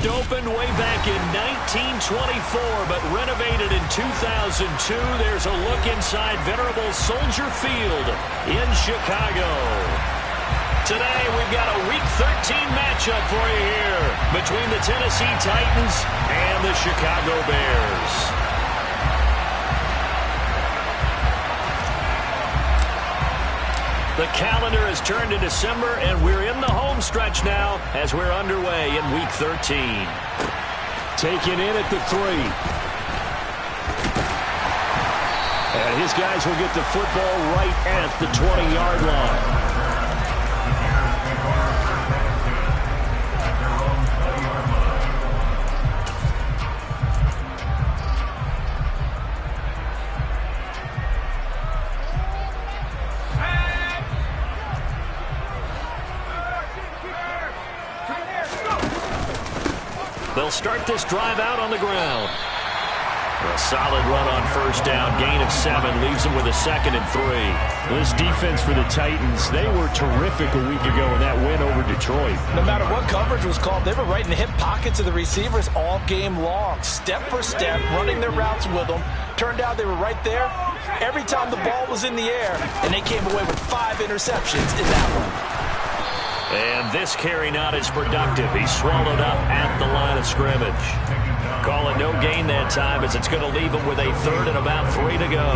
First opened way back in 1924, but renovated in 2002. There's a look inside venerable Soldier Field in Chicago. Today, we've got a Week 13 matchup for you here between the Tennessee Titans and the Chicago Bears. The calendar has turned to December, and we're in the home stretch now as we're underway in Week 13. Taken in at the 3. And his guys will get the football right at the 20-yard line. They'll start this drive out on the ground. A solid run on first down. Gain of 7 leaves them with a 2nd and 3. This defense for the Titans, they were terrific a week ago in that win over Detroit. No matter what coverage was called, they were right in the hip pockets of the receivers all game long. Step for step, running their routes with them. Turned out they were right there every time the ball was in the air, and they came away with 5 interceptions in that one. And this carry not as productive. He's swallowed up at the line of scrimmage. Call it no gain that time, as it's going to leave him with a 3rd and about 3 to go.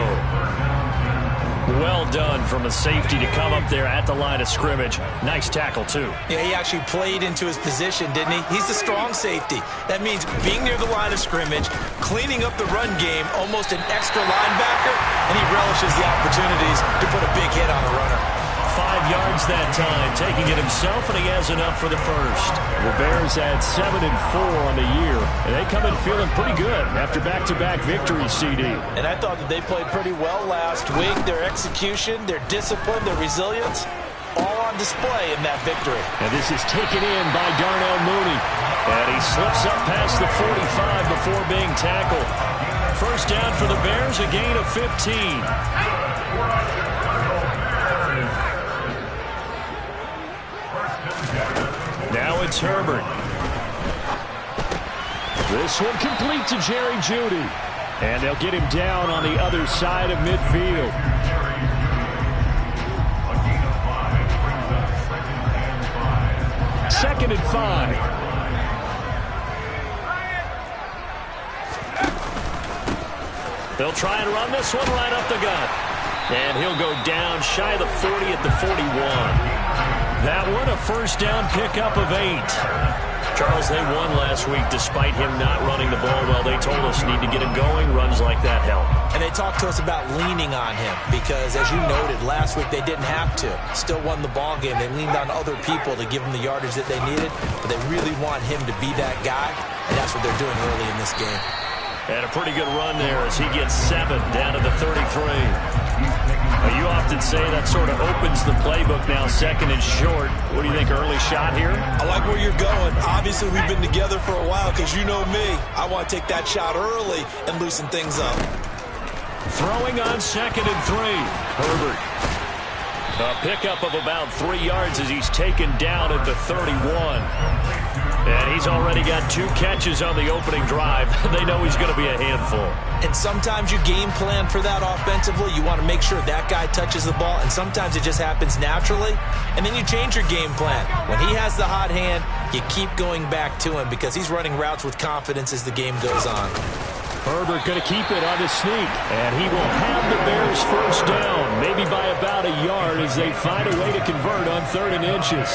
Well done from a safety to come up there at the line of scrimmage. Nice tackle, too. Yeah, he actually played into his position, didn't he? He's the strong safety. That means being near the line of scrimmage, cleaning up the run game, almost an extra linebacker, and he relishes the opportunities to put a big hit on a runner. 5 yards that time, taking it himself, and he has enough for the first. The Bears had 7 and 4 on the year, and they come in feeling pretty good after back-to-back victories, CD. And I thought that they played pretty well last week. Their execution, their discipline, their resilience, all on display in that victory. And this is taken in by Darnell Mooney. And he slips up past the 45 before being tackled. First down for the Bears, a gain of 15. Now it's Herbert. This one complete to Jerry Jeudy. And they'll get him down on the other side of midfield. Second and 5. They'll try and run this one right up the gut. And he'll go down shy of the 40 at the 41. That one, a first down pickup of 8. Charles, they won last week despite him not running the ball well. They told us need to get him going. Runs like that help. And they talked to us about leaning on him because, as you noted, last week they didn't have to. Still won the ball game. They leaned on other people to give them the yardage that they needed, but they really want him to be that guy, and that's what they're doing early in this game. And a pretty good run there as he gets 7 down to the 33. You often say that sort of opens the playbook now, 2nd and short. What do you think, early shot here? I like where you're going. Obviously, we've been together for a while because you know me. I want to take that shot early and loosen things up. Throwing on 2nd and 3. Herbert. A pickup of about 3 yards as he's taken down at the 31. And he's already got 2 catches on the opening drive. They know he's going to be a handful. And sometimes you game plan for that offensively. You want to make sure that guy touches the ball, and sometimes it just happens naturally. And then you change your game plan. When he has the hot hand, you keep going back to him because he's running routes with confidence as the game goes on. Herbert going to keep it on his sneak. And he will have the Bears first down, maybe by about a yard as they find a way to convert on 3rd and inches.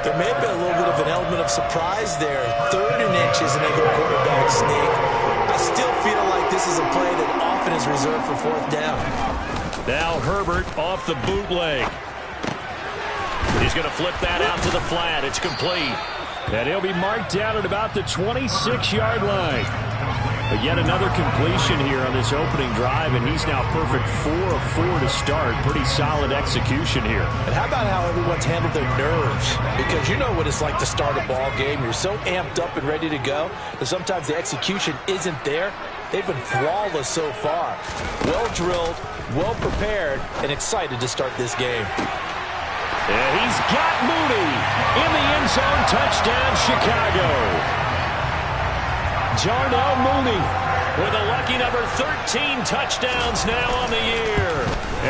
There may have been a little bit of an element of surprise there. 3rd and inches and they go quarterback sneak. I still feel like this is a play that often is reserved for 4th down. Now Herbert off the bootleg. He's going to flip that out to the flat. It's complete. And he'll be marked down at about the 26-yard line. But yet another completion here on this opening drive, and he's now perfect 4 of 4 to start. Pretty solid execution here. And how about how everyone's handled their nerves? Because you know what it's like to start a ball game. You're so amped up and ready to go that sometimes the execution isn't there. They've been flawless so far. Well drilled, well prepared, and excited to start this game. And he's got Mooney in the end zone. Touchdown, Chicago. Darnell Mooney with a lucky number 13 touchdowns now on the year.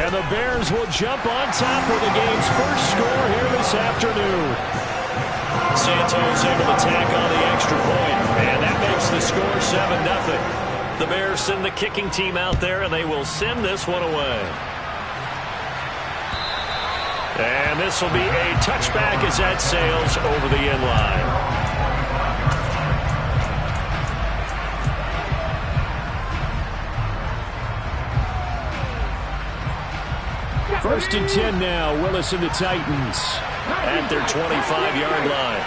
And the Bears will jump on top with the game's first score here this afternoon. Santos able to tack on the extra point, and that makes the score 7-0. The Bears send the kicking team out there, and they will send this one away. And this will be a touchback as that sails over the end line. First and 10 now. Willis and the Titans at their 25-yard line.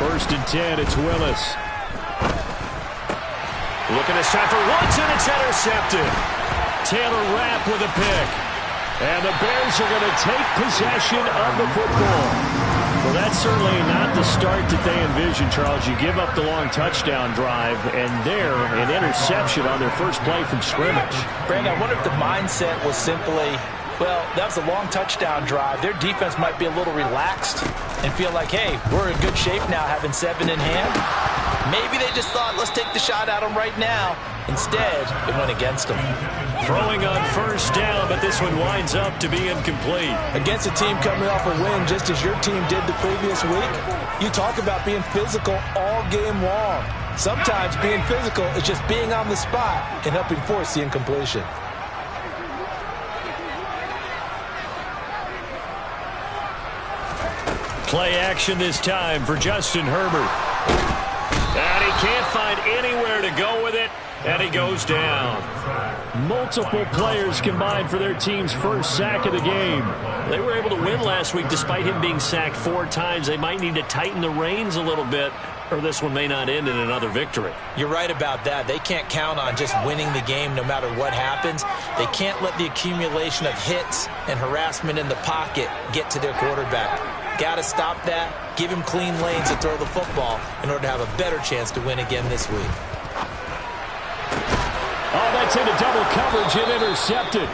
First and 10, it's Willis. Looking this time for Woods, and it's intercepted. Taylor Rapp with a pick. And the Bears are going to take possession of the football. Well, that's certainly not the start that they envisioned, Charles. You give up the long touchdown drive, and there, an interception on their first play from scrimmage. Brandon, I wonder if the mindset was simply, well, that was a long touchdown drive. Their defense might be a little relaxed and feel like, hey, we're in good shape now, having 7 in hand. Maybe they just thought, let's take the shot at them right now. Instead, it went against them. Throwing on first down, but this one winds up to be incomplete. Against a team coming off a win just as your team did the previous week, you talk about being physical all game long. Sometimes being physical is just being on the spot and helping force the incompletion. Play action this time for Justin Herbert. And he can't find anywhere to go with it, and he goes down. Multiple players combined for their team's first sack of the game. They were able to win last week despite him being sacked 4 times. They might need to tighten the reins a little bit, or this one may not end in another victory. You're right about that. They can't count on just winning the game no matter what happens. They can't let the accumulation of hits and harassment in the pocket get to their quarterback. Got to stop that, give him clean lanes to throw the football in order to have a better chance to win again this week. Oh, that's into double coverage and intercepted.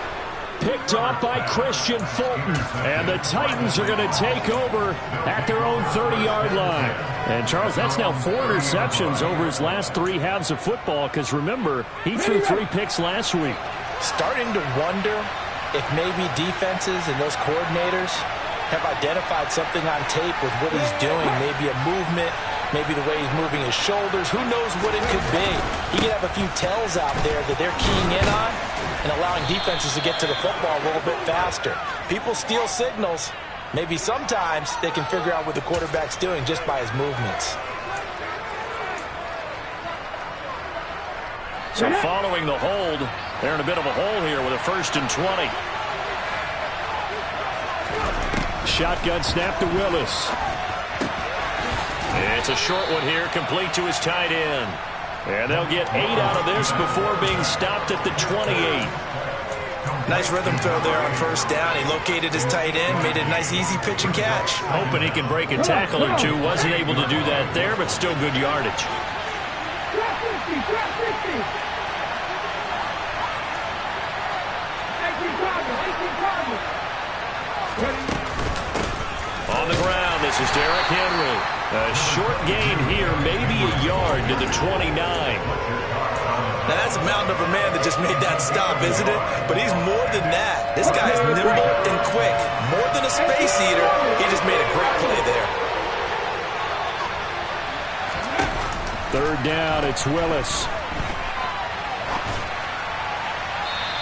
Picked off by Christian Fulton. And the Titans are going to take over at their own 30-yard line. And, Charles, that's now 4 interceptions over his last 3 halves of football, because, remember, he threw 3 picks last week. Starting to wonder if maybe defenses and those coordinators have identified something on tape with what he's doing. Maybe a movement, maybe the way he's moving his shoulders. Who knows what it could be? He could have a few tells out there that they're keying in on and allowing defenses to get to the football a little bit faster. People steal signals. Maybe sometimes they can figure out what the quarterback's doing just by his movements. So following the hold, they're in a bit of a hole here with a 1st and 20. Shotgun snap to Willis. It's a short one here, complete to his tight end. And they'll get 8 out of this before being stopped at the 28. Nice rhythm throw there on first down. He located his tight end, made it a nice easy pitch and catch. Hoping he can break a tackle or two. Wasn't able to do that there, but still good yardage. On the ground, this is Derrick Henry. A short gain here, maybe a yard to the 29. Now, that's a mountain of a man that just made that stop, isn't it? But he's more than that. This guy's nimble and quick. More than a space eater, he just made a great play there. 3rd down, it's Willis.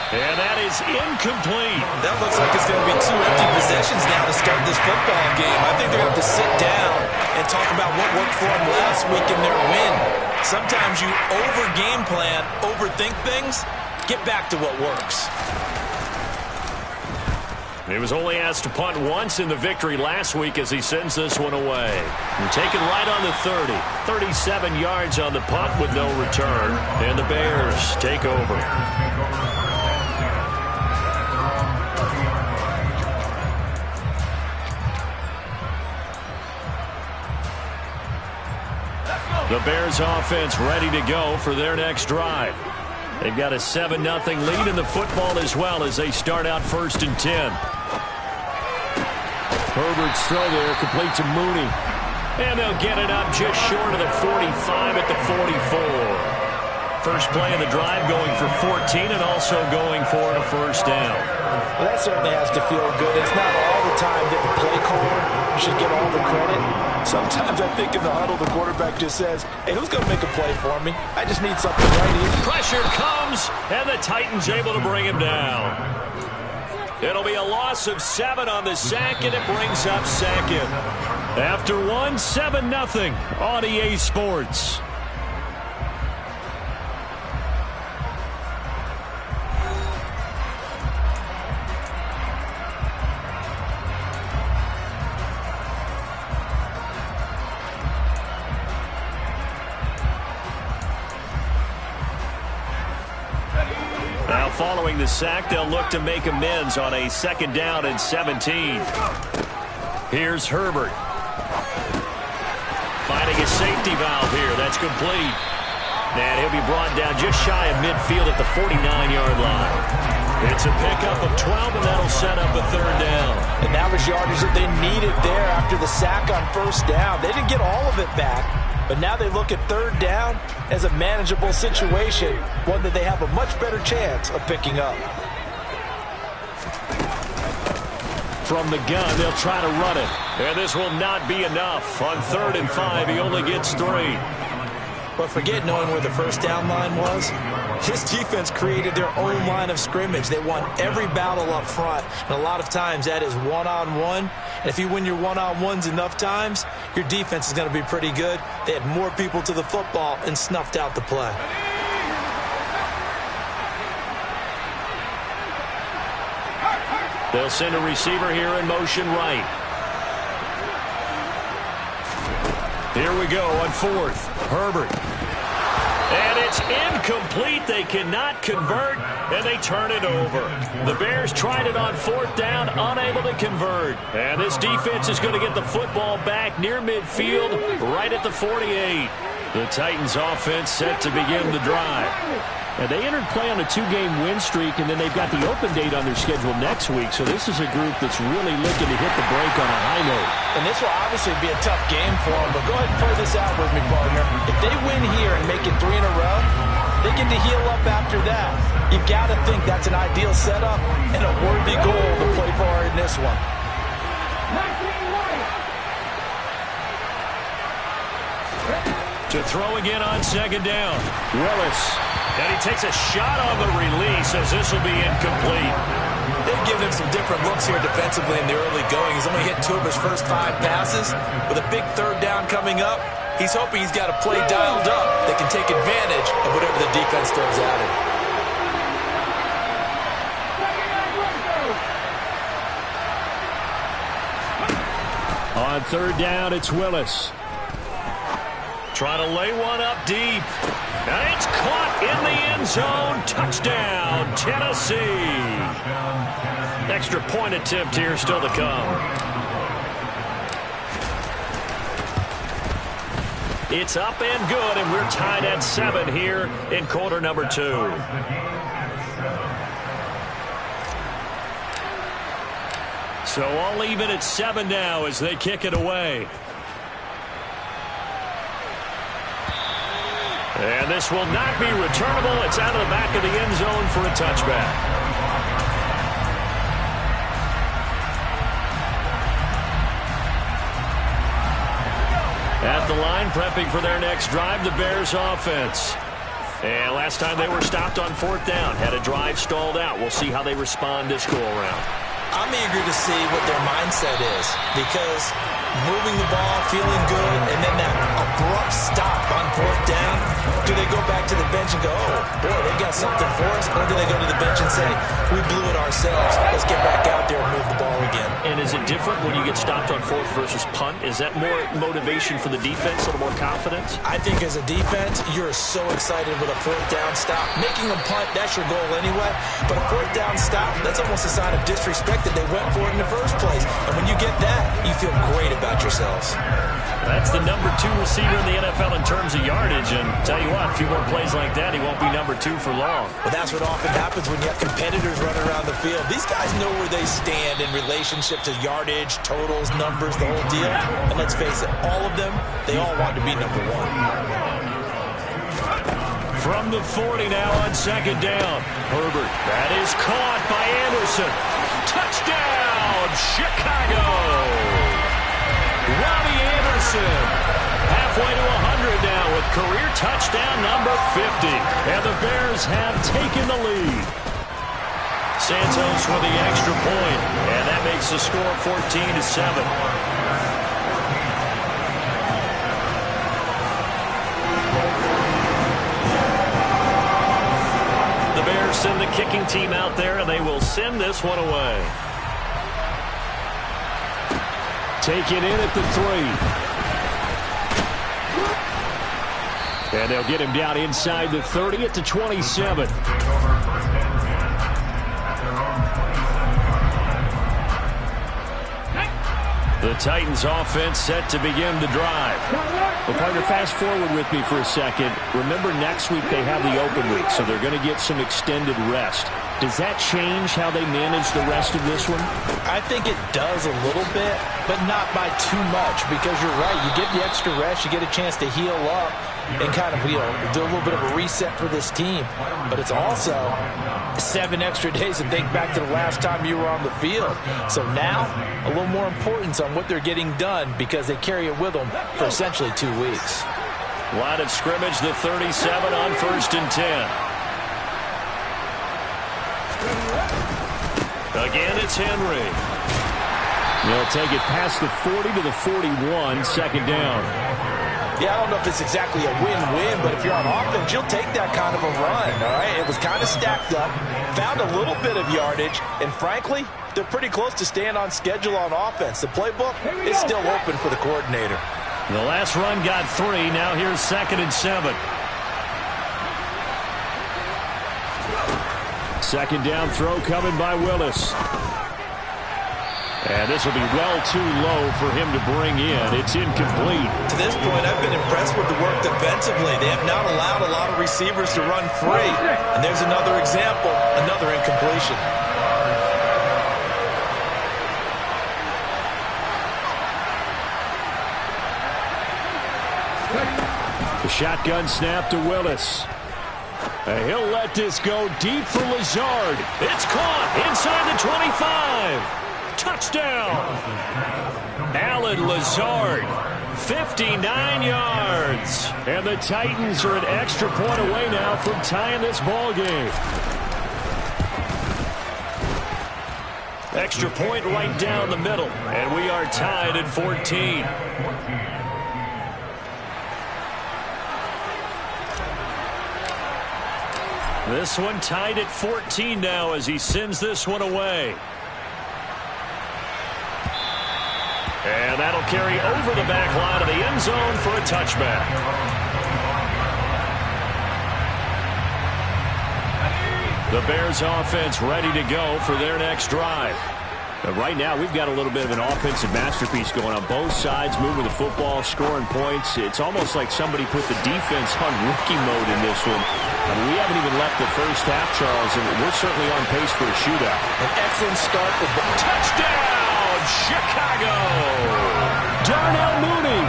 And that is incomplete. That looks like it's going to be 2 empty possessions now to start this football game. I think they're going to have to sit down and talk about what worked for them last week in their win. Sometimes you over-game plan, overthink things, get back to what works. He was only asked to punt once in the victory last week as he sends this one away. And taken right on the 30. 37 yards on the punt with no return. And the Bears take over. The Bears offense ready to go for their next drive. They've got a 7-0 lead in the football as well as they start out 1st and 10. Herbert's throw there, complete to Mooney. And they'll get it up just short of the 45 at the 44. First play of the drive going for 14 and also going for a first down. Well, that certainly has to feel good. It's not all the time that the play caller should get all the credit. Sometimes I think in the huddle the quarterback just says, hey, who's going to make a play for me? I just need something right here. Pressure comes, and the Titans able to bring him down. It'll be a loss of 7 on the sack, and it brings up second. After 1, 7-0 on EA Sports. Now following the sack, they'll look to make amends on a 2nd down and 17. Here's Herbert. Finding a safety valve here. That's complete. And he'll be brought down just shy of midfield at the 49-yard line. It's a pickup of 12, and that'll set up a 3rd down. And that was yardage that they needed there after the sack on 1st down. They didn't get all of it back, but now they look at 3rd down as a manageable situation, one that they have a much better chance of picking up. From the gun, they'll try to run it. And this will not be enough. On 3rd and 5, he only gets 3. But forget knowing where the 1st down line was. This defense created their own line of scrimmage. They won every battle up front. And a lot of times that is one-on-one. And if you win your one-on-ones enough times, your defense is going to be pretty good. They had more people to the football and snuffed out the play. They'll send a receiver here in motion right. Here we go on 4th. Herbert. And it's incomplete. They cannot convert, and they turn it over. The Bears tried it on 4th down, unable to convert. And this defense is going to get the football back near midfield, right at the 48. The Titans offense set to begin the drive. And they entered play on a 2-game win streak, and then they've got the open date on their schedule next week. So this is a group that's really looking to hit the break on a high note. And this will obviously be a tough game for them, but go ahead and play this out with me, partner. If they win here and make it 3 in a row, they get to heal up after that. You got to think that's an ideal setup and a worthy goal to play for in this one. To throw again on 2nd down. Willis. And he takes a shot on the release as this will be incomplete. They've given him some different looks here defensively in the early going. He's only hit 2 of his first 5 passes. With a big 3rd down coming up, he's hoping he's got a play dialed up that can take advantage of whatever the defense throws at him. On 3rd down, it's Willis. Trying to lay one up deep. And it's caught in the end zone. Touchdown, Tennessee. Extra point attempt here still to come. It's up and good, and we're tied at 7 here in quarter number 2. So all even at 7 now as they kick it away. And this will not be returnable. It's out of the back of the end zone for a touchback. At the line, prepping for their next drive, the Bears offense. And last time they were stopped on 4th down, had a drive stalled out. We'll see how they respond this go-around. I'm eager to see what their mindset is, because moving the ball, feeling good, and then that abrupt stop on 4th down, do they go back to the bench and go, oh, boy, they got something for us? Or do they go to the bench and say, we blew it ourselves, let's get back out there and move the ball again? And is it different when you get stopped on 4th versus punt? Is that more motivation for the defense, a little more confidence? I think as a defense, you're so excited with a 4th down stop. Making a punt, that's your goal anyway. But a 4th down stop, that's almost a sign of disrespect that they went for it in the first place. And when you get that, you feel great about yourselves. That's the number 2 receiver in the NFL in terms of yardage. And tell you what, a few more plays like that, he won't be number 2 for long. Well, that's what often happens when you have competitors running around the field. These guys know where they stand in relationship to yardage, totals, numbers, the whole deal. And let's face it, all of them, they all want to be number 1. From the 40 now on second down. Herbert. That is caught by Anderson. Touchdown, Chicago. Robbie Anderson. Halfway to 100 now with career touchdown number 50. And the Bears have taken the lead. Santos with the extra point. And that makes the score 14-7. Send the kicking team out there, and they will send this one away. Take it in at the 3. And they'll get him down inside the 30 at the 27. The Titans offense set to begin the drive. Well, partner, fast forward with me for a second. Remember, next week they have the open week, so they're going to get some extended rest. Does that change how they manage the rest of this one? I think it does a little bit, but not by too much, because you're right. You get the extra rest, you get a chance to heal up and kind of, do a little bit of a reset for this team. But it's also 7 extra days to think back to the last time you were on the field. So now, a little more importance on what they're getting done because they carry it with them for essentially 2 weeks. Line of scrimmage, the 37 on 1st and 10. Again, it's Henry. They'll take it past the 40 to the 41, second down. Yeah, I don't know if it's exactly a win-win, but if you're on offense, you'll take that kind of a run, all right? It was kind of stacked up, found a little bit of yardage, and frankly, they're pretty close to staying on schedule on offense. The playbook is still open for the coordinator. The last run got 3. Now here's 2nd and 7. Second down throw coming by Willis. And this will be well too low for him to bring in. It's incomplete. To this point, I've been impressed with the work defensively. They have not allowed a lot of receivers to run free. And there's another example, another incompletion. The shotgun snap to Willis. And he'll let this go deep for Lazard. It's caught inside the 25. Touchdown. Allen Lazard, 59 yards. And the Titans are an extra point away now from tying this ball game. Extra point right down the middle. And we are tied at 14. This one tied at 14 now as he sends this one away. And that'll carry over the back line of the end zone for a touchback. The Bears offense ready to go for their next drive. But right now, we've got a little bit of an offensive masterpiece going on both sides, moving the football, scoring points. It's almost like somebody put the defense on rookie mode in this one. I mean, we haven't even left the first half, Charles, and we're certainly on pace for a shootout. An excellent start for touchdown, Chicago! Darnell Mooney.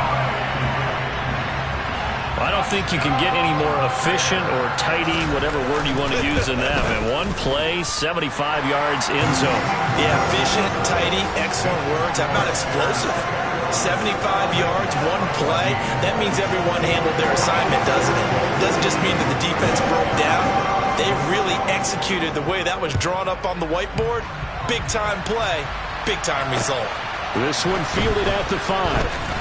I don't think you can get any more efficient or tidy, whatever word you want to use in that. And one play, 75 yards end zone. Yeah, efficient, tidy, excellent words. How about explosive? 75 yards, one play. That means everyone handled their assignment, doesn't it? It doesn't just mean that the defense broke down. They really executed the way that was drawn up on the whiteboard. Big-time play, big-time result. This one fielded at the 5.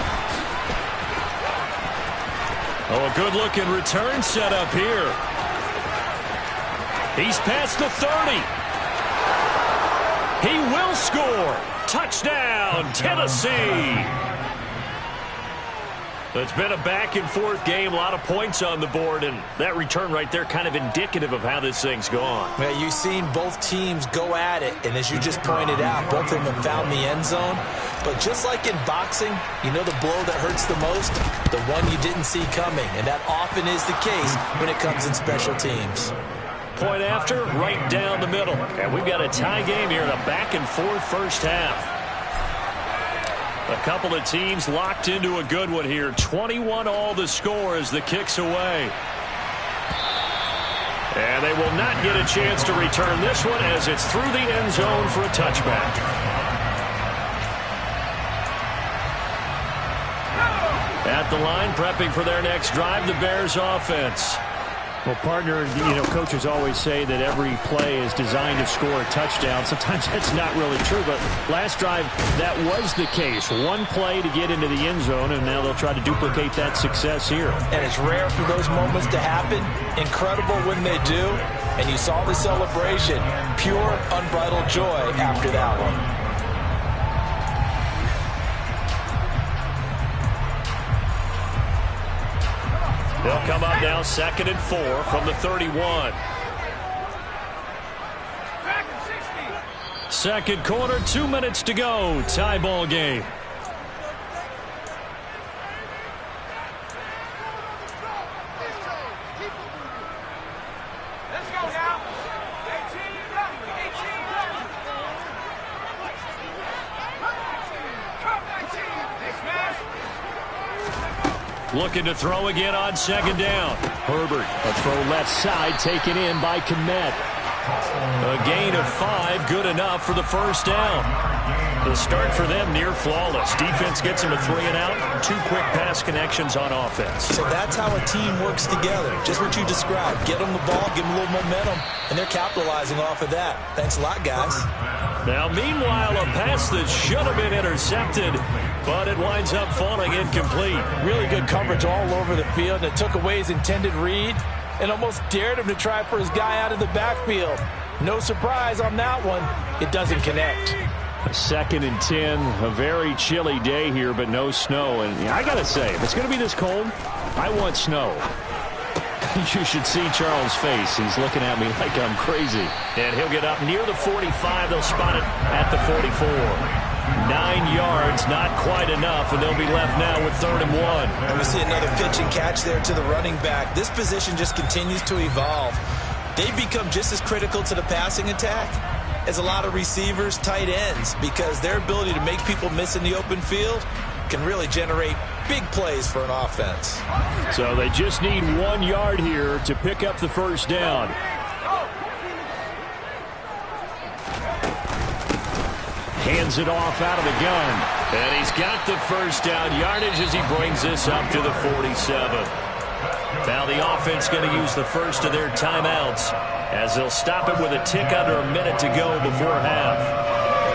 Oh, a good-looking return set up here. He's past the 30. He will score. Touchdown, Tennessee. It's been a back-and-forth game, a lot of points on the board, and that return right there kind of indicative of how this thing's gone. Yeah, you've seen both teams go at it, and as you just pointed out, both of them have found the end zone. But just like in boxing, you know the blow that hurts the most? the one you didn't see coming, and that often is the case when it comes in special teams. Point after, right down the middle. And we've got a tie game here in a back-and-forth first half. A couple of teams locked into a good one here. 21-all the score as the kick's away. And they will not get a chance to return this one as it's through the end zone for a touchback. At the line, prepping for their next drive, the Bears offense. Well, partner, coaches always say that every play is designed to score a touchdown. Sometimes that's not really true, but last drive, that was the case. One play to get into the end zone, and now they'll try to duplicate that success here. And it's rare for those moments to happen. Incredible when they do. And you saw the celebration. Pure, unbridled joy after that one. They'll come up now 2nd and 4 from the 31. Second quarter, 2 minutes to go. Tie ball game. Let's go now. 18. Looking to throw again on 2nd down. Herbert, a throw left side taken in by Kmet. A gain of 5, good enough for the first down. The start for them near flawless. Defense gets them to 3 and out. 2 quick pass connections on offense. So that's how a team works together. Just what you described. Get them the ball, give them a little momentum, and they're capitalizing off of that. Thanks a lot, guys. Now, meanwhile, a pass that should have been intercepted, but it winds up falling incomplete. Really good coverage all over the field. It took away his intended read and almost dared him to try for his guy out of the backfield. No surprise on that one. It doesn't connect. 2nd and 10, a very chilly day here, but no snow. And I got to say, if it's going to be this cold, I want snow. You should see Charles' face. He's looking at me like I'm crazy. And he'll get up near the 45. They'll spot it at the 44. 9 yards, not quite enough, and they'll be left now with 3rd and 1. And we see another pitch and catch there to the running back. This position just continues to evolve. They've become just as critical to the passing attack as a lot of receivers, tight ends, because their ability to make people miss in the open field can really generate big plays for an offense. So they just need 1 yard here to pick up the first down. Hands it off out of the gun. And he's got the first down yardage as he brings this up to the 47. Now the offense going to use the first of their timeouts as they'll stop it with a tick under a minute to go before half.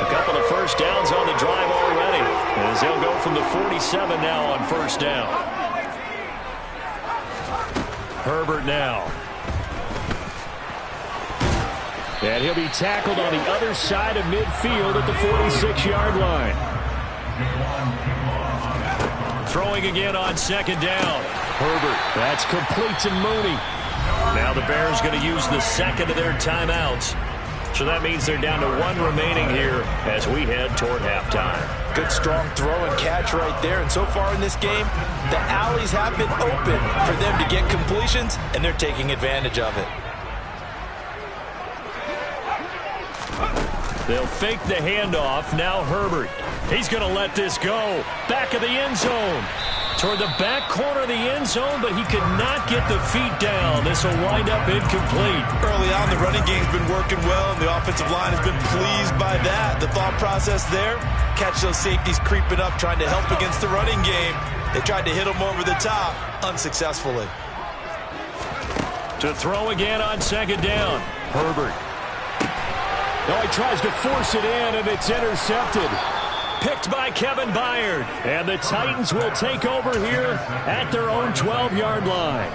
A couple of first downs on the drive already as they'll go from the 47 now on first down. Herbert now. And he'll be tackled on the other side of midfield at the 46-yard line. Throwing again on 2nd down. Herbert, that's complete to Mooney. Now the Bears going to use the 2nd of their timeouts. So that means they're down to 1 remaining here as we head toward halftime. Good strong throw and catch right there. And so far in this game, the alleys have been open for them to get completions, and they're taking advantage of it. They'll fake the handoff. Now Herbert. He's going to let this go. Back of the end zone. Toward the back corner of the end zone, but he could not get the feet down. This will wind up incomplete. Early on, the running game's been working well, and the offensive line has been pleased by that. The thought process there, catch those safeties creeping up, trying to help against the running game. They tried to hit him over the top, unsuccessfully. To throw again on 2nd down. Herbert. No, he tries to force it in, and it's intercepted. Picked by Kevin Byard. And the Titans will take over here at their own 12-yard line.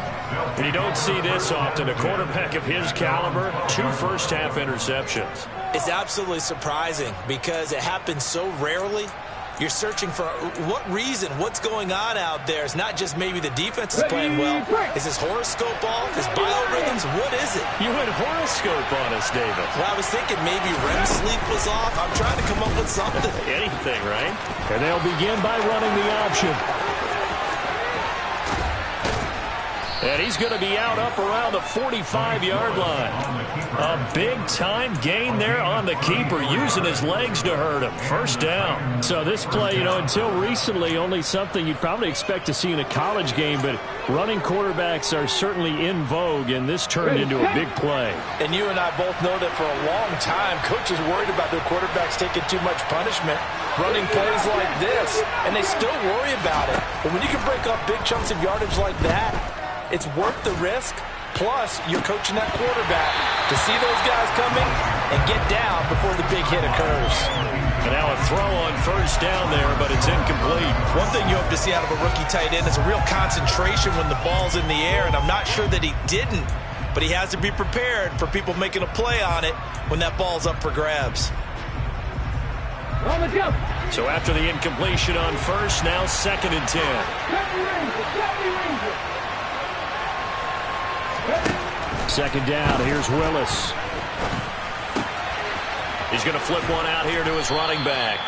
And you don't see this often. A quarterback of his caliber, 2 first-half interceptions. It's absolutely surprising because it happens so rarely. You're searching for what reason, what's going on out there. It's not just maybe the defense is playing well. Is his horoscope off? His biorhythms? What is it? You went horoscope on us, David. Well, I was thinking maybe REM sleep was off. I'm trying to come up with something. Anything, right? And they'll begin by running the option. And he's going to be out up around the 45-yard line. A big-time gain there on the keeper, using his legs to hurt him. First down. So this play, until recently, only something you'd probably expect to see in a college game, but running quarterbacks are certainly in vogue, and this turned into a big play. And you and I both know that for a long time, coaches worried about their quarterbacks taking too much punishment, running plays like this, and they still worry about it. But when you can break up big chunks of yardage like that, it's worth the risk. Plus, you're coaching that quarterback to see those guys coming and get down before the big hit occurs. And now a throw on first down there, but it's incomplete. One thing you hope to see out of a rookie tight end is a real concentration when the ball's in the air, and I'm not sure that he didn't, but he has to be prepared for people making a play on it when that ball's up for grabs. So after the incompletion on first, now 2nd and 10. Second down, here's Willis. He's going to flip one out here to his running back.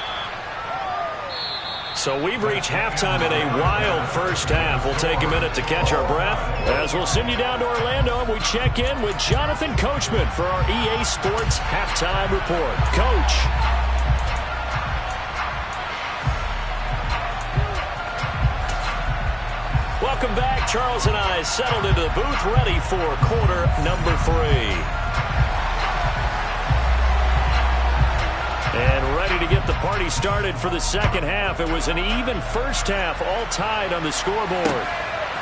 So we've reached halftime in a wild first half. We'll take a minute to catch our breath as we'll send you down to Orlando and we check in with Jonathan Coachman for our EA Sports Halftime Report. Coach. Welcome back. Charles and I settled into the booth, ready for quarter number 3. And ready to get the party started for the second half. It was an even first half, all tied on the scoreboard.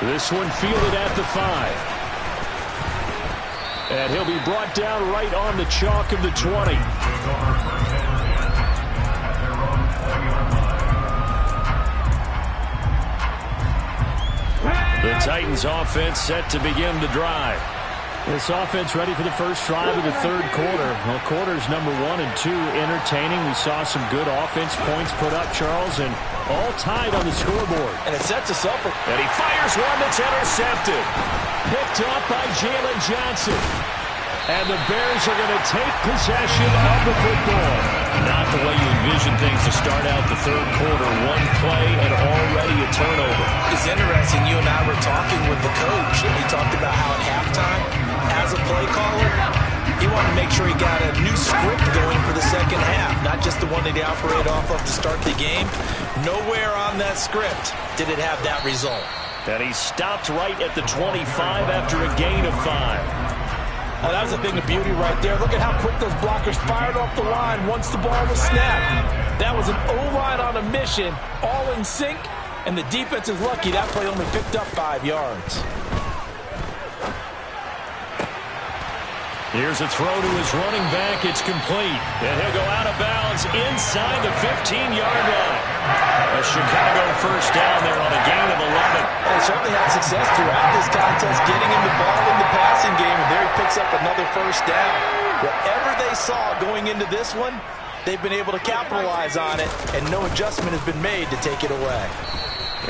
This one fielded at the 5. And he'll be brought down right on the chalk of the 20. The Titans offense set to begin the drive. This offense ready for the first drive of the third quarter. Well, quarters number 1 and 2 entertaining. We saw some good offense points put up, Charles, and all tied on the scoreboard. And it sets us up. And he fires one that's intercepted. Picked up by Jalen Johnson. And the Bears are going to take possession of the football. Not the way you envision things to start out the third quarter. One play and already a turnover. It's interesting. You and I were talking with the coach, and he talked about how at halftime, as a play caller, he wanted to make sure he got a new script going for the second half, not just the one that he operated off of to start the game. Nowhere on that script did it have that result. And he stopped right at the 25 after a gain of 5. Oh, that was a thing of beauty right there. Look at how quick those blockers fired off the line once the ball was snapped. That was an O-line on a mission, all in sync, and the defense is lucky that play only picked up 5 yards. Here's a throw to his running back. It's complete. And he'll go out of bounds inside the 15-yard line. A Chicago first down there on a gain of 11. They certainly had success throughout this contest getting him the ball in the passing game, and there he picks up another first down. Whatever they saw going into this one, they've been able to capitalize on it, and no adjustment has been made to take it away.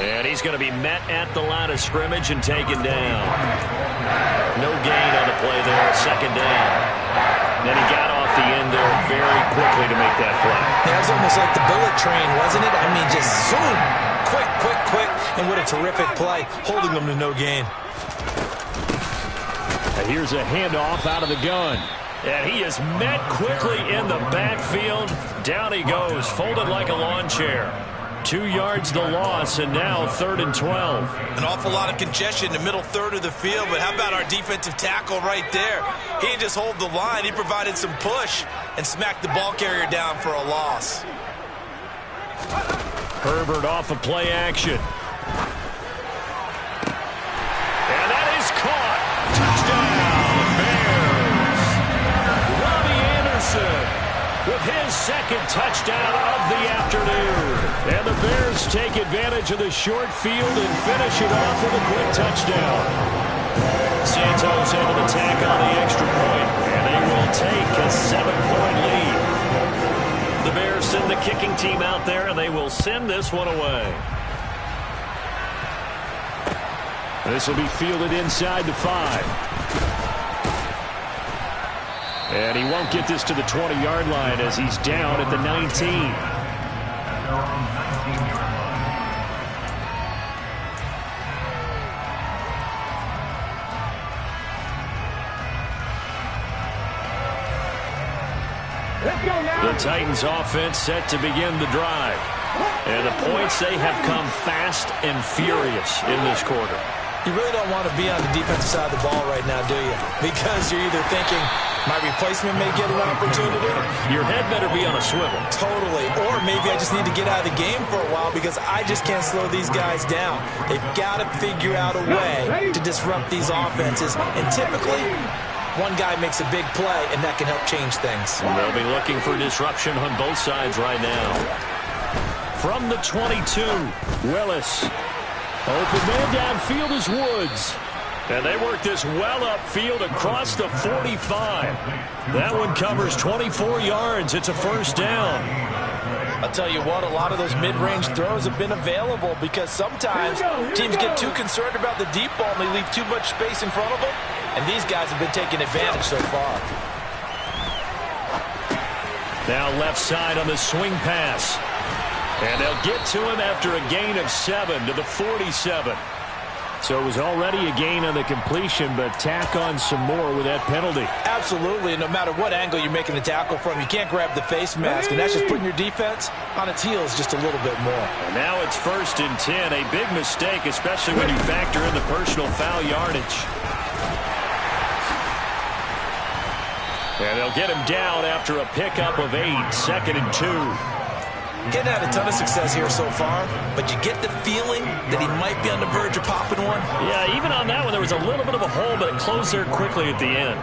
And he's going to be met at the line of scrimmage and taken down. No gain on the play there, second down. Then he got off the end there very quickly to make that play. That was almost like the bullet train, wasn't it? I mean, just zoom, quick, quick, quick, and what a terrific play, holding them to no gain. And here's a handoff out of the gun. And he is met quickly in the backfield. Down he goes, folded like a lawn chair. 2 yards the loss, and now 3rd and 12. An awful lot of congestion in the middle third of the field, but how about our defensive tackle right there? He didn't just hold the line, he provided some push and smacked the ball carrier down for a loss. Herbert off of play action. And that is caught. Touchdown, Bears. Robbie Anderson with his second touchdown of the afternoon. And the Bears take advantage of the short field and finish it off with a quick touchdown. Santos able to tack on the extra point, and they will take a 7-point lead. The Bears send the kicking team out there, and they will send this one away. This will be fielded inside the 5. And he won't get this to the 20-yard line as he's down at the 19. The Titans offense set to begin the drive. And the points, they have come fast and furious in this quarter. You really don't want to be on the defensive side of the ball right now, do you? Because you're either thinking, my replacement may get an opportunity. Your head better be on a swivel. Totally. Or maybe I just need to get out of the game for a while because I just can't slow these guys down. They've got to figure out a way to disrupt these offenses. And typically, one guy makes a big play, and that can help change things. They'll be looking for disruption on both sides right now. From the 22, Willis. Open man downfield is Woods. And they work this well upfield across the 45. That one covers 24 yards. It's a first down. I'll tell you what, a lot of those mid-range throws have been available because sometimes teams get too concerned about the deep ball and they leave too much space in front of them. And these guys have been taking advantage so far. Now left side on the swing pass. And they'll get to him after a gain of 7 to the 47. So it was already a gain on the completion, but tack on some more with that penalty. Absolutely, and no matter what angle you're making the tackle from, you can't grab the face mask, and that's just putting your defense on its heels just a little bit more. And now it's 1st and 10, a big mistake, especially when you factor in the personal foul yardage. And they'll get him down after a pickup of 8, 2nd and 2. Getting had a ton of success here so far, but you get the feeling that he might be on the verge of popping one. Yeah, even on that one, there was a little bit of a hole, but it closed there quickly at the end.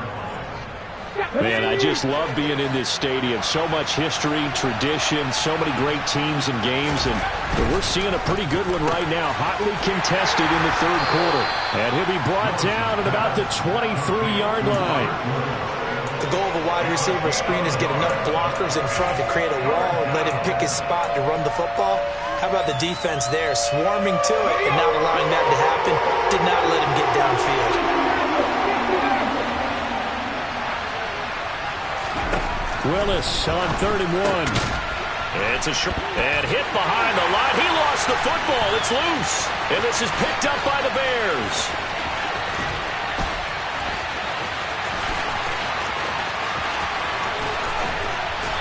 Man, I just love being in this stadium. So much history, tradition, so many great teams and games, and we're seeing a pretty good one right now, hotly contested in the 3rd quarter. And he'll be brought down at about the 23-yard line. The goal of a wide receiver screen is get enough blockers in front to create a wall and let him pick his spot to run the football. How about the defense there, swarming to it and not allowing that to happen? Did not let him get downfield. Willis on 3rd and 1. It's a short and hit behind the line. He lost the football. It's loose. And this is picked up by the Bears.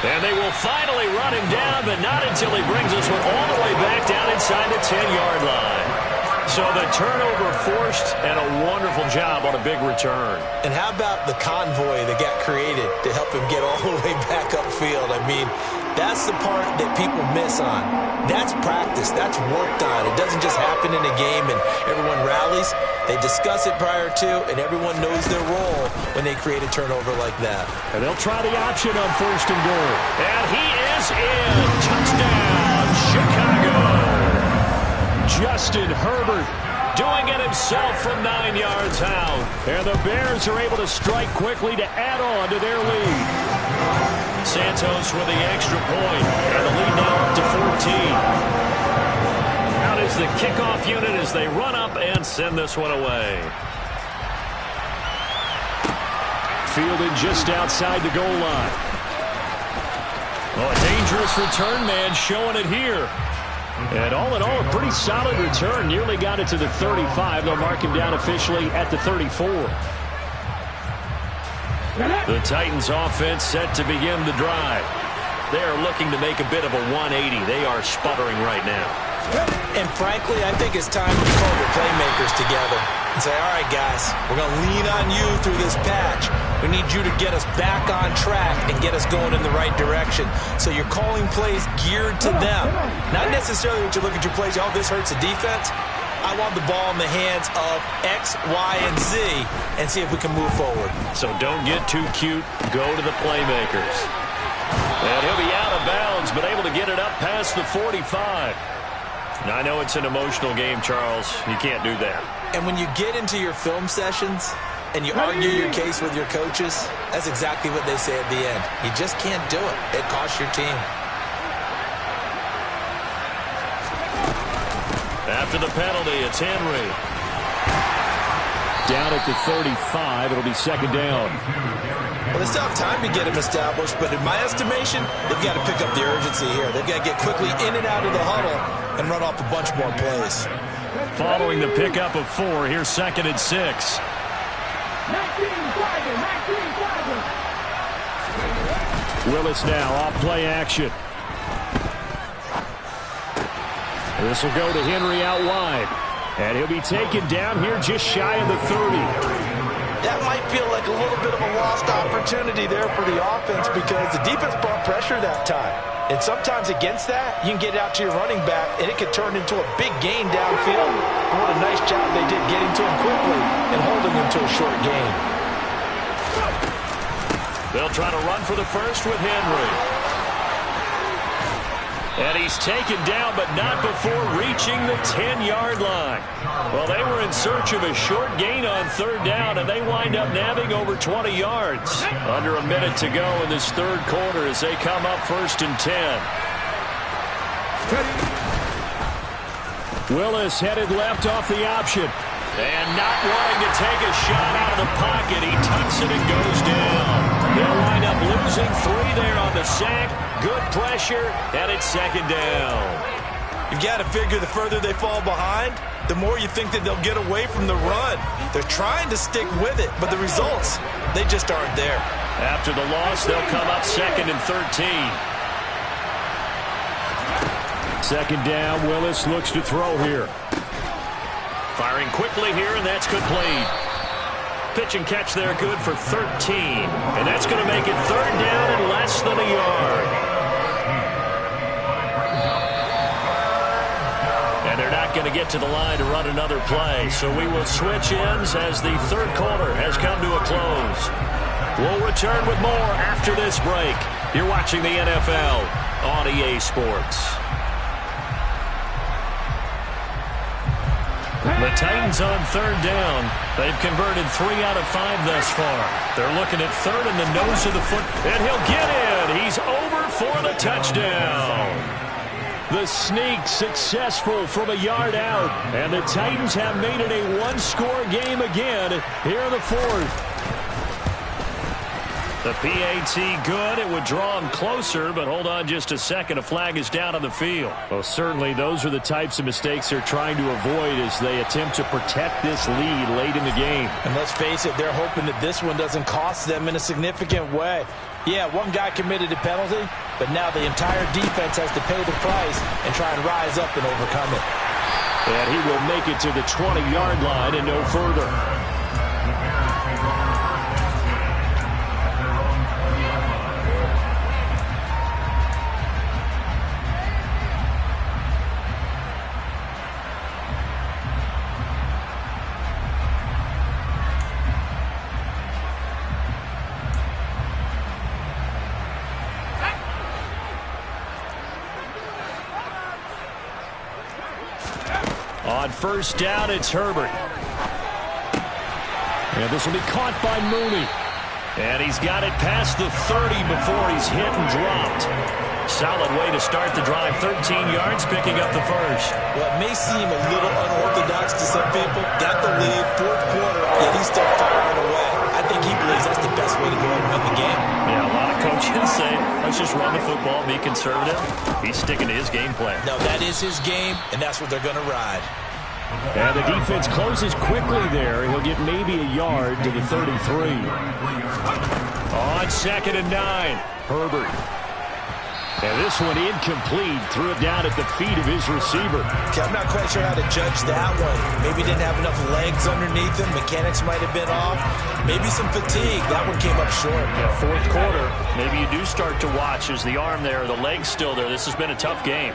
And they will finally run him down, but not until he brings this one all the way back down inside the 10-yard line. So the turnover forced and a wonderful job on a big return. And how about the convoy that got created to help him get all the way back upfield? I mean, that's the part that people miss on. That's practice. That's worked on. It doesn't just happen in a game and everyone rallies. They discuss it prior to, and everyone knows their role when they create a turnover like that. And they'll try the option on 1st and goal. And he is in. Touchdown, Chicago. Justin Herbert doing it himself from 9 yards out. And the Bears are able to strike quickly to add on to their lead. Santos with the extra point. And the lead now up to 14. Out is the kickoff unit as they run up and send this one away. Fielded just outside the goal line. Oh, a dangerous return man showing it here. And all in all, a pretty solid return. Nearly got it to the 35. They'll mark him down officially at the 34. The Titans offense set to begin the drive. They are looking to make a bit of a 180. They are sputtering right now. And frankly, I think it's time to call the playmakers together and say, all right, guys, we're going to lean on you through this patch. We need you to get us back on track and get us going in the right direction. So you're calling plays geared to them. Not necessarily when you look at your plays, oh, this hurts the defense. I want the ball in the hands of X, Y, and Z and see if we can move forward. So don't get too cute. Go to the playmakers. And he'll be out of bounds, but able to get it up past the 45. Now, I know it's an emotional game, Charles. You can't do that. And when you get into your film sessions and you argue your case with your coaches, that's exactly what they say at the end. You just can't do it. It costs your team. After the penalty, it's Henry. Down at the 35, it'll be 2nd down. Well, they still have time to get him established, but in my estimation, they've got to pick up the urgency here. They've got to get quickly in and out of the huddle and run off a bunch more plays. Following the pickup of 4, here's 2nd and 6. Willis now off play action. This will go to Henry out wide. And he'll be taken down here just shy of the 30. That might feel like a little bit of a lost opportunity there for the offense because the defense brought pressure that time. And sometimes against that, you can get out to your running back, and it could turn into a big gain downfield. But what a nice job they did getting to him quickly and holding him to a short gain. They'll try to run for the first with Henry. And he's taken down, but not before reaching the 10-yard line. Well, they were in search of a short gain on third down, and they wind up nabbing over 20 yards. Under a minute to go in this third quarter as they come up 1st and 10. Willis headed left off the option. And not wanting to take a shot out of the pocket, he tucks it and goes down. They'll wind up losing 3 there on the sack. Good pressure, and it's 2nd down. You've got to figure the further they fall behind, the more you think that they'll get away from the run. They're trying to stick with it, but the results, they just aren't there. After the loss, they'll come up 2nd and 13. 2nd down, Willis looks to throw here. Firing quickly here, and that's complete. Pitch and catch there good for 13. And that's going to make it 3rd down and less than a yard. And they're not going to get to the line to run another play. So we will switch ends as the third quarter has come to a close. We'll return with more after this break. You're watching the NFL on EA Sports. The Titans on 3rd down. They've converted 3 out of 5 thus far. They're looking at 3rd in the nose of the foot. And he'll get in. He's over for the touchdown. The sneak successful from a yard out. And the Titans have made it a one-score game again here in the 4th. The PAT good. It would draw him closer, but hold on just a second. A flag is down on the field. Well, certainly those are the types of mistakes they're trying to avoid as they attempt to protect this lead late in the game. And let's face it, they're hoping that this one doesn't cost them in a significant way. Yeah, one guy committed a penalty, but now the entire defense has to pay the price and try and rise up and overcome it. And he will make it to the 20-yard line and no further. On 1st down, it's Herbert. And this will be caught by Mooney. And he's got it past the 30 before he's hit and dropped. Solid way to start the drive. 13 yards, picking up the first. Well, it may seem a little unorthodox to some people. Got the lead, 4th quarter, yet he's still firing away. I think he believes that's the best way to go and win the game. Yeah, a lot of coaches say, let's just run the football, be conservative. He's sticking to his game plan. No, that is his game, and that's what they're going to ride. And the defense closes quickly there. He'll get maybe a yard to the 33. On 2nd and 9, Herbert. And this one incomplete. Threw it down at the feet of his receiver. Okay, I'm not quite sure how to judge that one. Maybe didn't have enough legs underneath him. Mechanics might have been off. Maybe some fatigue. That one came up short. Yeah, 4th quarter. Maybe you do start to watch as the arm there, the leg's still there. This has been a tough game.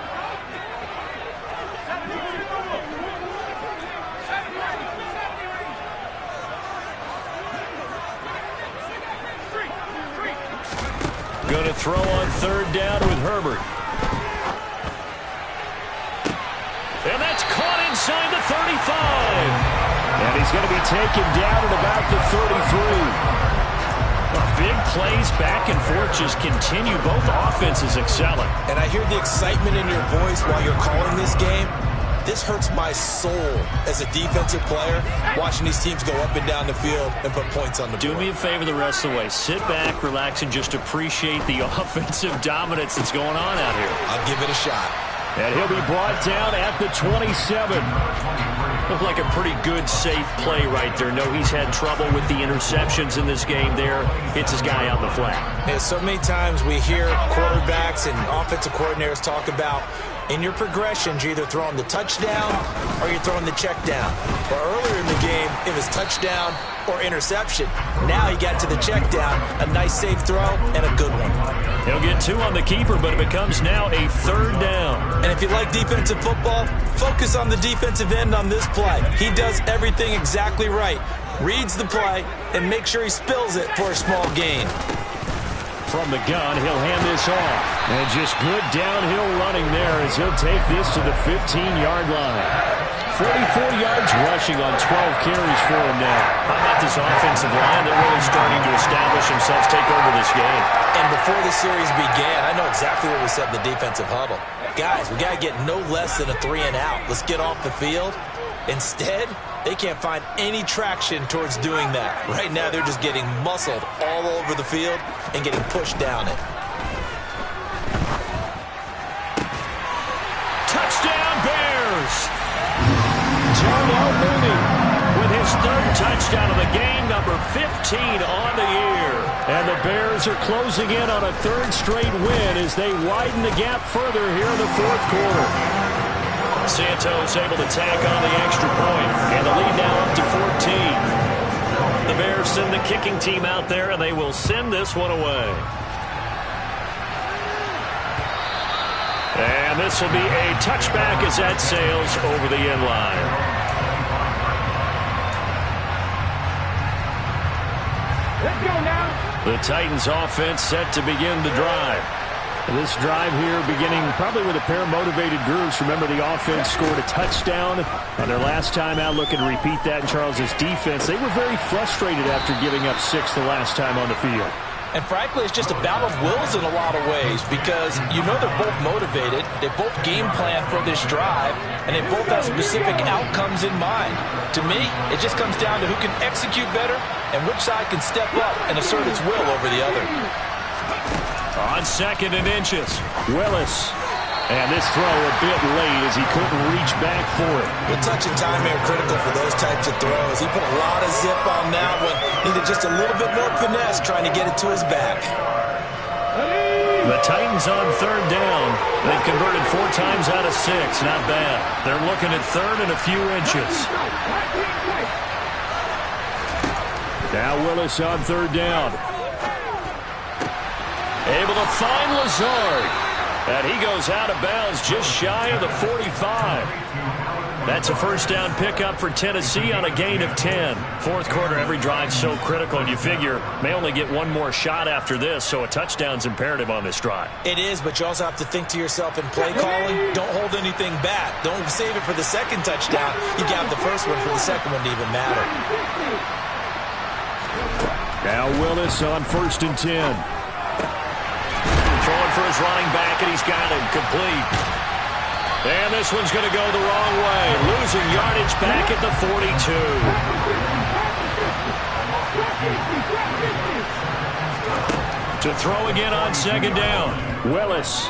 Going to throw on 3rd down with Herbert. And that's caught inside the 35. And he's going to be taken down at about the 33. Big plays back and forth just continue. Both offenses excelling. And I hear the excitement in your voice while you're calling this game. This hurts my soul as a defensive player, watching these teams go up and down the field and put points on the board. Do me a favor the rest of the way. Sit back, relax, and just appreciate the offensive dominance that's going on out here. I'll give it a shot. And he'll be brought down at the 27. Looked like a pretty good, safe play right there. No, he's had trouble with the interceptions in this game there. Hits his guy out in the flat. Yeah, so many times we hear quarterbacks and offensive coordinators talk about in your progressions, you're either throwing the touchdown or you're throwing the check down. But earlier in the game, it was touchdown or interception. Now he got to the check down, a nice safe throw, and a good one. He'll get 2 on the keeper, but it becomes now a 3rd down. And if you like defensive football, focus on the defensive end on this play. He does everything exactly right. Reads the play and make sure he spills it for a small gain. From the gun, he'll hand this off. And just good downhill running there as he'll take this to the 15-yard line. 44 yards rushing on 12 carries for him now. How about this offensive line? They're really starting to establish themselves, take over this game. And before the series began, I know exactly what we said in the defensive huddle. Guys, we got to get no less than a 3-and-out. Let's get off the field. Instead, they can't find any traction towards doing that. Right now, they're just getting muscled all over the field and getting pushed down it. Touchdown, Bears! Darnell Mooney with his 3rd touchdown of the game, number 15 on the year. And the Bears are closing in on a 3rd straight win as they widen the gap further here in the 4th quarter. Santos able to tack on the extra point, and the lead now up to 14. The Bears send the kicking team out there, and they will send this one away. And this will be a touchback as that sails over the end line. Let's go now. The Titans offense set to begin the drive. This drive here beginning probably with a pair of motivated groups. Remember, the offense scored a touchdown on their last time out. Looking to repeat that in Charles's defense. They were very frustrated after giving up 6 the last time on the field. And frankly, it's just a battle of wills in a lot of ways because you know they're both motivated. They both game plan for this drive, and they both have specific outcomes in mind. To me, it just comes down to who can execute better and which side can step up and assert its will over the other. On 2nd and inches, Willis. And this throw a bit late as he couldn't reach back for it. The touch and timing are critical for those types of throws. He put a lot of zip on that one. Needed just a little bit more finesse trying to get it to his back. the Titans on 3rd down. They've converted 4 times out of 6. Not bad. They're looking at 3rd and a few inches. Now Willis on 3rd down. Able to find Lazard. And he goes out of bounds just shy of the 45. That's a first down pickup for Tennessee on a gain of 10. 4th quarter, every drive so critical, and you figure may only get one more shot after this, so a touchdown's imperative on this drive. It is, but you also have to think to yourself in play calling, don't hold anything back. Don't save it for the second touchdown. You got the first one for the second one to even matter. Now Willis on 1st and 10. Throwing for his running back, and he's got him complete. And this one's going to go the wrong way. Losing yardage back at the 42. To throw again on 2nd down. Willis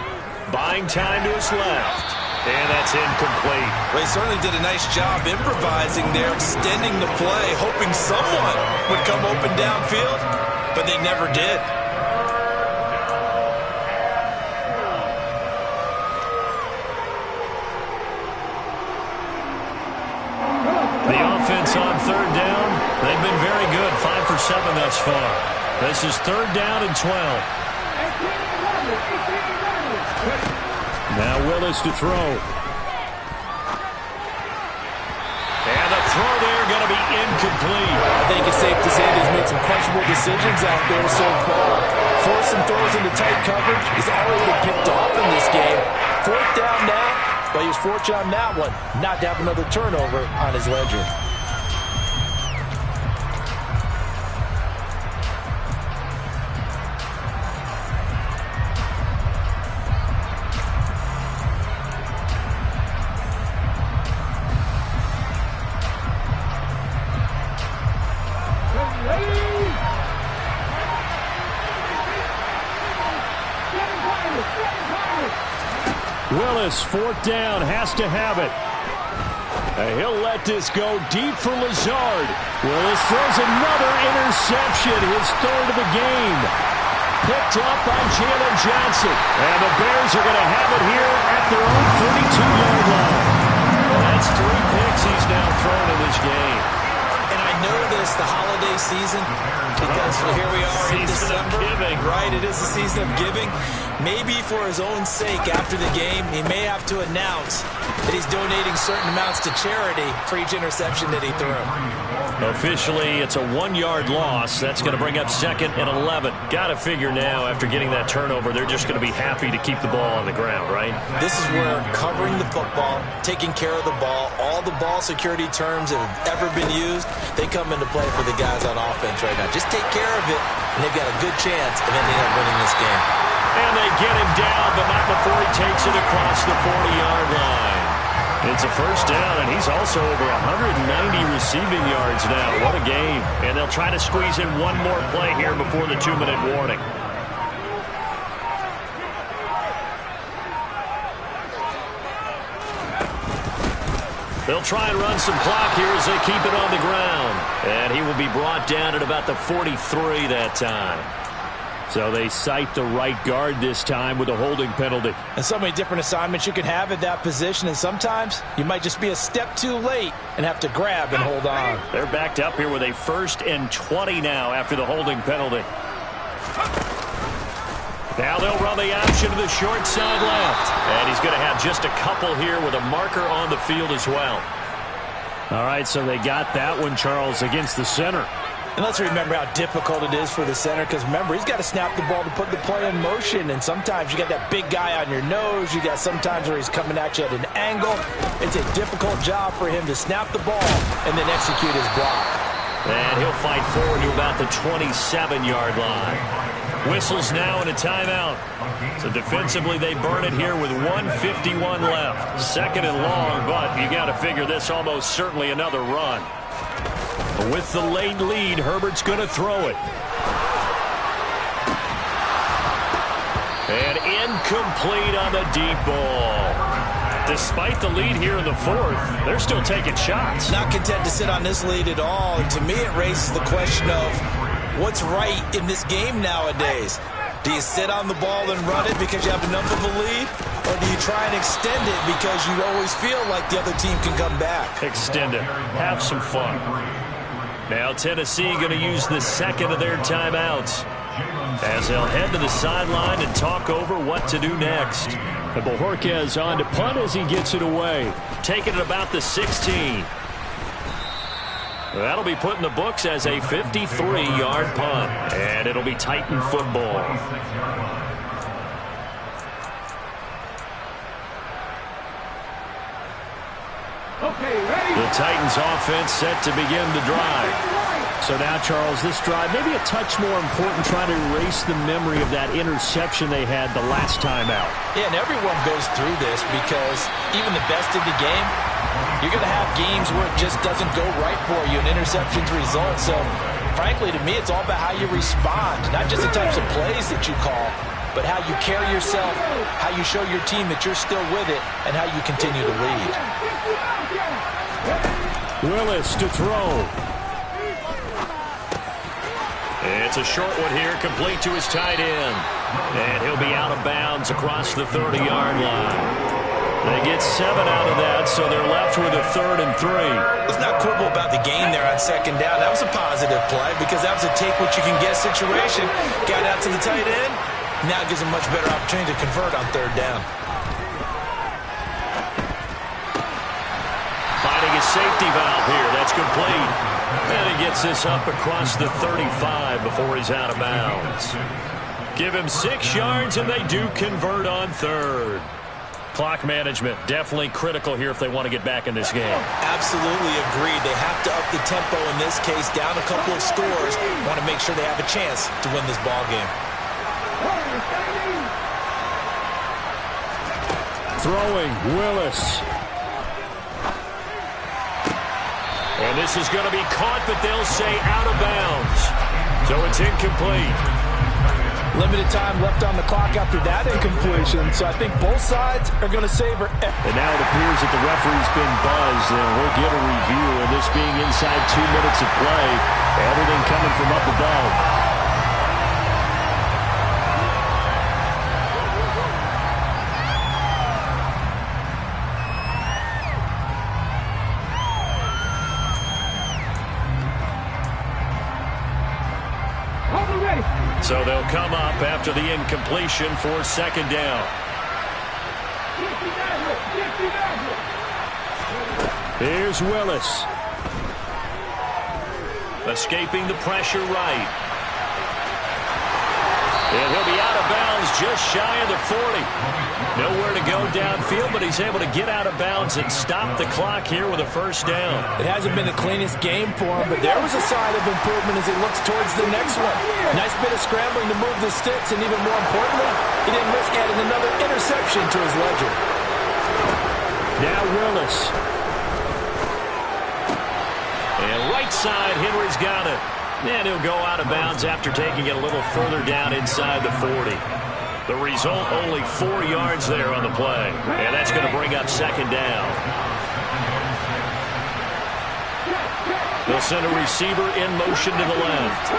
buying time to his left. And that's incomplete. Well, he certainly did a nice job improvising there, extending the play, hoping someone would come open downfield, but they never did. On 3rd down, they've been very good, 5 for 7 thus far. This is 3rd down and 12. Now Willis to throw. And the throw there going to be incomplete. I think it's safe to say he's made some questionable decisions out there so far. Forcing throws into tight coverage. He's already been picked off in this game. 4th down now, but he was fortunate on that one. Not to have another turnover on his ledger. Willis, 4th down, has to have it. He'll let this go deep for Lazard. Willis throws another interception, his third of the game. Picked up by Jalen Johnson. And the Bears are going to have it here at their own 32-yard line. Well, that's 3 picks he's now thrown in this game. And I know this, the holiday season, because here we are in December. Giving. Right, it is the season of giving. Maybe for his own sake after the game, he may have to announce that he's donating certain amounts to charity for each interception that he threw. Officially, it's a 1-yard loss. That's going to bring up 2nd and 11. Got to figure now, after getting that turnover, they're just going to be happy to keep the ball on the ground, right? This is where covering the football, taking care of the ball, all the ball security terms that have ever been used, they come into play for the guys on offense right now. Just take care of it, and they've got a good chance of ending up winning this game. And they get him down, but not before he takes it across the 40-yard line. It's a first down, and he's also over 190 receiving yards now. What a game. And they'll try to squeeze in one more play here before the 2-minute warning. They'll try and run some clock here as they keep it on the ground. And he will be brought down at about the 43 that time. So they cite the right guard this time with a holding penalty. And so many different assignments you can have at that position, and sometimes you might just be a step too late and have to grab and hold on. They're backed up here with a 1st and 20 now after the holding penalty. Now they'll run the option to the short side left. And he's going to have just a couple here with a marker on the field as well. All right, so they got that one, Charles, against the center. And let's remember how difficult it is for the center, because remember, he's got to snap the ball to put the play in motion, and sometimes you got that big guy on your nose. You got sometimes where he's coming at you at an angle. It's a difficult job for him to snap the ball and then execute his block. And he'll fight forward to about the 27-yard line. Whistles now in a timeout. So defensively, they burn it here with 1:51 left. 2nd and long, but you got to figure this almost certainly another run. With the late lead, Herbert's going to throw it. And incomplete on the deep ball. Despite the lead here in the 4th, they're still taking shots. Not content to sit on this lead at all. And to me, it raises the question of what's right in this game nowadays. Do you sit on the ball and run it because you have enough of a lead? Or do you try and extend it because you always feel like the other team can come back? Extend it. Have some fun. Now Tennessee going to use the 2nd of their timeouts as they'll head to the sideline and talk over what to do next. And Bojorquez on to punt as he gets it away. Taking it about the 16. That'll be put in the books as a 53-yard punt. And it'll be Titan football. The Titans offense set to begin the drive. So now, Charles, this drive maybe a touch more important, trying to erase the memory of that interception they had the last time out. Yeah, and everyone goes through this because even the best in the game, you're going to have games where it just doesn't go right for you, and interceptions result. So, frankly, to me, it's all about how you respond, not just the types of plays that you call, but how you carry yourself, how you show your team that you're still with it, and how you continue to lead. Willis to throw. It's a short one here, complete to his tight end. And he'll be out of bounds across the 30-yard line. They get 7 out of that, so they're left with a 3rd and 3. Let's not quibble about the gain there on 2nd down. That was a positive play because that was a take-what-you-can-get situation. Got out to the tight end. Now it gives him a much better opportunity to convert on 3rd down. Finding a safety valve here. That's complete. And he gets this up across the 35 before he's out of bounds. Give him 6 yards, and they do convert on 3rd. Clock management definitely critical here if they want to get back in this game. Absolutely agreed. They have to up the tempo in this case, down a couple of scores. Want to make sure they have a chance to win this ball game. Throwing, Willis. And this is going to be caught, but they'll say out of bounds. So it's incomplete. Limited time left on the clock after that incompletion, so I think both sides are going to savor. And now it appears that the referee's been buzzed, and we'll get a review. And this being inside 2 minutes of play, everything coming from up above. So they'll come up after the incompletion for second down. Here's Willis. Escaping the pressure right. And he'll be out of bounds just shy of the 40. Nowhere to go downfield, but he's able to get out of bounds and stop the clock here with a first down. It hasn't been the cleanest game for him, but there was a sign of improvement as he looks towards the next one. Nice bit of scrambling to move the sticks, and even more importantly, he didn't risk adding another interception to his ledger. Now Willis. And right side, Henry's got it. And he'll go out of bounds after taking it a little further down inside the 40. The result, only 4 yards there on the play. And that's going to bring up second down. They'll send a receiver in motion to the left.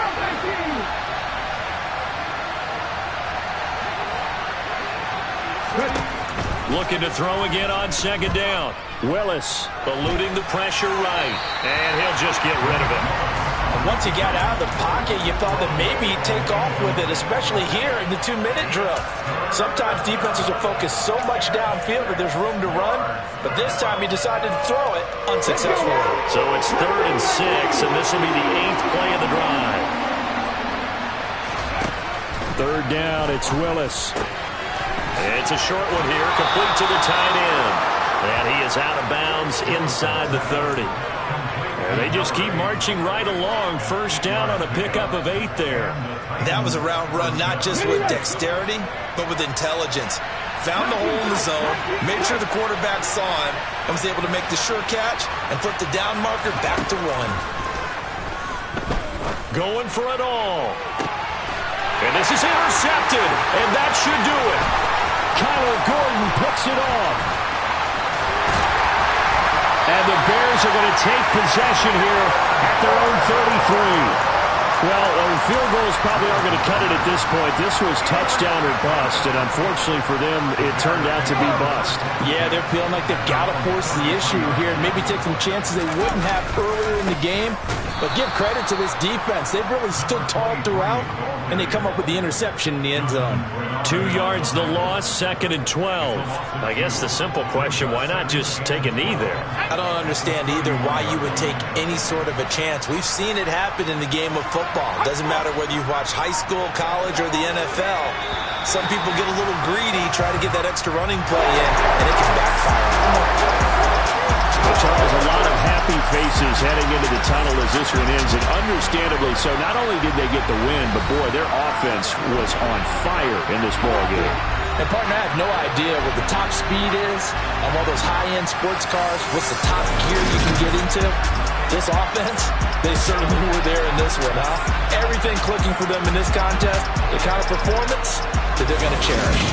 Looking to throw again on second down. Willis. Eluding the pressure right. And he'll just get rid of it. Once he got out of the pocket, you thought that maybe he'd take off with it, especially here in the 2-minute drill. Sometimes defenses will focus so much downfield that there's room to run, but this time he decided to throw it unsuccessfully. So it's 3rd and 6, and this will be the 8th play of the drive. 3rd down, it's Willis. It's a short one here, complete to the tight end. And he is out of bounds inside the 30. And they just keep marching right along. First down on a pickup of 8 there. That was a route run not just with dexterity, but with intelligence. Found the hole in the zone, made sure the quarterback saw him, and was able to make the sure catch and flip the down marker back to 1. Going for it all. And this is intercepted, and that should do it. Kyler Gordon picks it off. And the Bears are going to take possession here at their own 33. Well, field goals probably aren't going to cut it at this point. This was touchdown or bust, and unfortunately for them, it turned out to be bust. Yeah, they're feeling like they've got to force the issue here and maybe take some chances they wouldn't have earlier in the game. But give credit to this defense. They've really stood tall throughout, and they come up with the interception in the end zone. 2 yards the loss, 2nd and 12. I guess the simple question, why not just take a knee there? I don't understand either why you would take any sort of a chance. We've seen it happen in the game of football. Doesn't matter whether you watch high school, college, or the NFL. Some people get a little greedy, try to get that extra running play in, and it can backfire. Well, Charles, a lot of happy faces heading into the tunnel as this one ends, and understandably so. Not only did they get the win, but boy, their offense was on fire in this ballgame. And partner, I have no idea what the top speed is on all those high-end sports cars. What's the top gear you can get into? This offense, they certainly were there in this one, huh? Everything clicking for them in this contest, the kind of performance that they're going to cherish.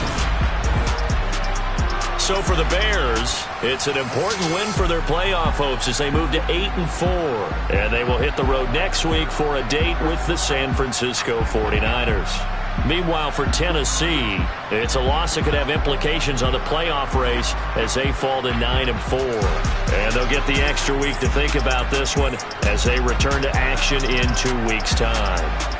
So for the Bears, it's an important win for their playoff hopes as they move to 8-4. And they will hit the road next week for a date with the San Francisco 49ers. Meanwhile, for Tennessee, it's a loss that could have implications on the playoff race as they fall to 9-4. And they'll get the extra week to think about this one as they return to action in 2 weeks' time.